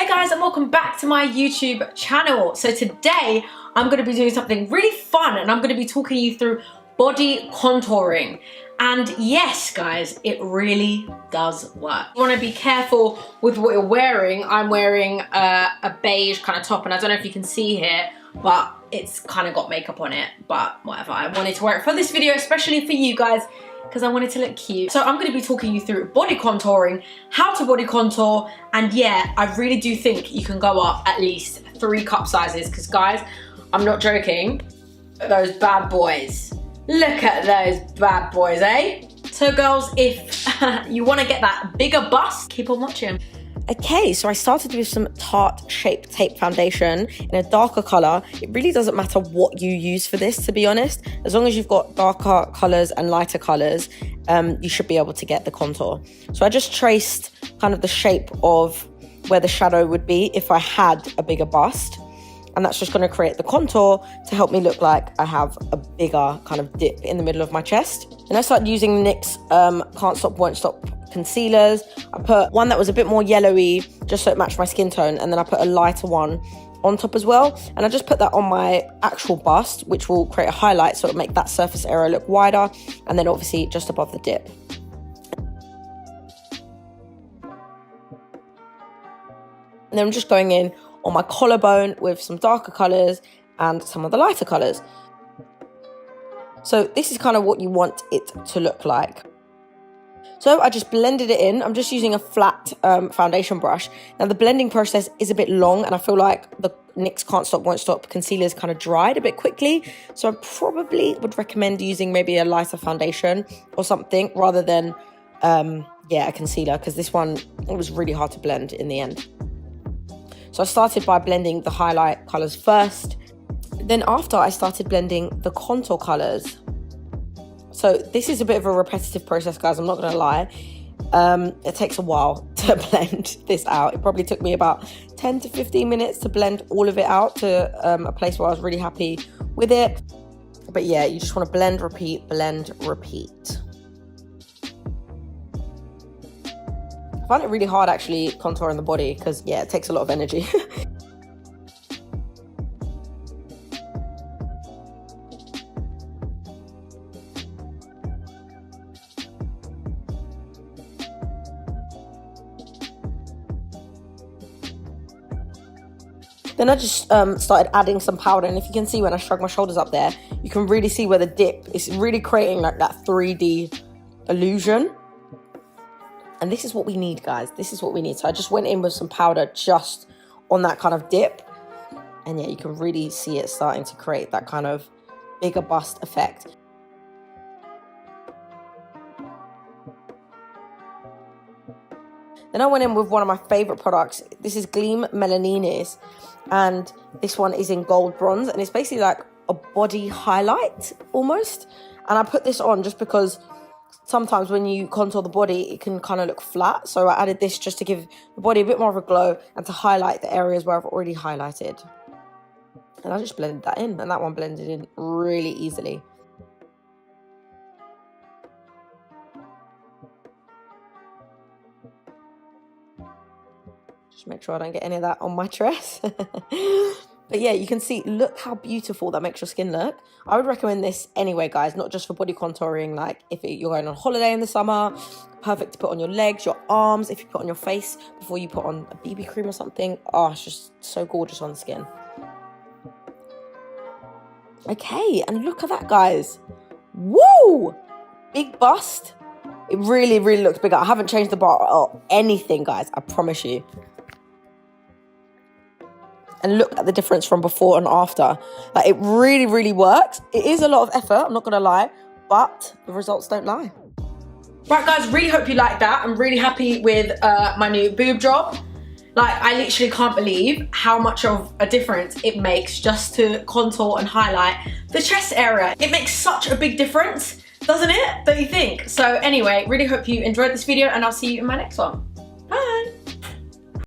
guys, and welcome back to my YouTube channel. So today I'm going to be doing something really fun, and I'm going to be talking you through body contouring. And yes guys, it really does work. You want to be careful with what you're wearing. I'm wearing a beige kind of top, and I don't know if you can see here, but it's kind of got makeup on it, but whatever. I wanted to wear it for this video, especially for you guys, because I wanted to look cute. So I'm going to be talking you through body contouring, how to body contour, and yeah, I really do think you can go up at least 3 cup sizes, because guys, I'm not joking, those bad boys. Look at those bad boys, eh? So girls, if you want to get that bigger bust, keep on watching. Okay, so I started with some Tarte Shape Tape foundation in a darker colour. It really doesn't matter what you use for this, to be honest. As long as you've got darker colours and lighter colours, you should be able to get the contour. So I just traced kind of the shape of where the shadow would be if I had a bigger bust. And that's just going to create the contour to help me look like I have a bigger kind of dip in the middle of my chest. And I started using NYX Can't Stop Won't Stop concealers. I put one that was a bit more yellowy just so it matched my skin tone, and then I put a lighter one on top as well, and I just put that on my actual bust, which will create a highlight so it'll make that surface area look wider, and then obviously just above the dip. And then I'm just going in on my collarbone with some darker colours and some of the lighter colours. So this is kind of what you want it to look like. So I just blended it in. I'm just using a flat foundation brush. Now the blending process is a bit long, and I feel like the NYX Can't Stop Won't Stop concealer's kind of dried a bit quickly. So I probably would recommend using maybe a lighter foundation or something rather than, a concealer, because this one, it was really hard to blend in the end. So I started by blending the highlight colours first. Then after, I started blending the contour colours. So this is a bit of a repetitive process, guys, I'm not going to lie. It takes a while to blend this out. It probably took me about 10 to 15 minutes to blend all of it out to a place where I was really happy with it. But yeah, you just want to blend, repeat, blend, repeat. I find it really hard actually contouring the body because, yeah, it takes a lot of energy. Then I just started adding some powder, and if you can see when I shrug my shoulders up there, you can really see where the dip is really creating like that 3D illusion. And this is what we need, guys. This is what we need. So I just went in with some powder just on that kind of dip. And yeah, you can really see it starting to create that kind of bigger bust effect. Then I went in with one of my favorite products. This is Gleam Melaninis, and this one is in gold bronze, and it's basically like a body highlight almost. And I put this on just because sometimes when you contour the body, it can kind of look flat. So I added this just to give the body a bit more of a glow and to highlight the areas where I've already highlighted. And I just blended that in, and that one blended in really easily. Just make sure I don't get any of that on my dress. But yeah, you can see, look how beautiful that makes your skin look. I would recommend this anyway, guys, not just for body contouring, like if you're going on holiday in the summer, perfect to put on your legs, your arms, if you put on your face before you put on a BB cream or something. Oh, it's just so gorgeous on the skin. Okay, and look at that, guys. Woo! Big bust. It really, really looks bigger. I haven't changed the bar or anything, guys, I promise you. And look at the difference from before and after. Like, it really, really works. It is a lot of effort, I'm not gonna lie, but the results don't lie. Right guys, really hope you like that. I'm really happy with my new boob job. Like, I literally can't believe how much of a difference it makes just to contour and highlight the chest area. It makes such a big difference, doesn't it? Don't you think? So anyway, really hope you enjoyed this video, and I'll see you in my next one.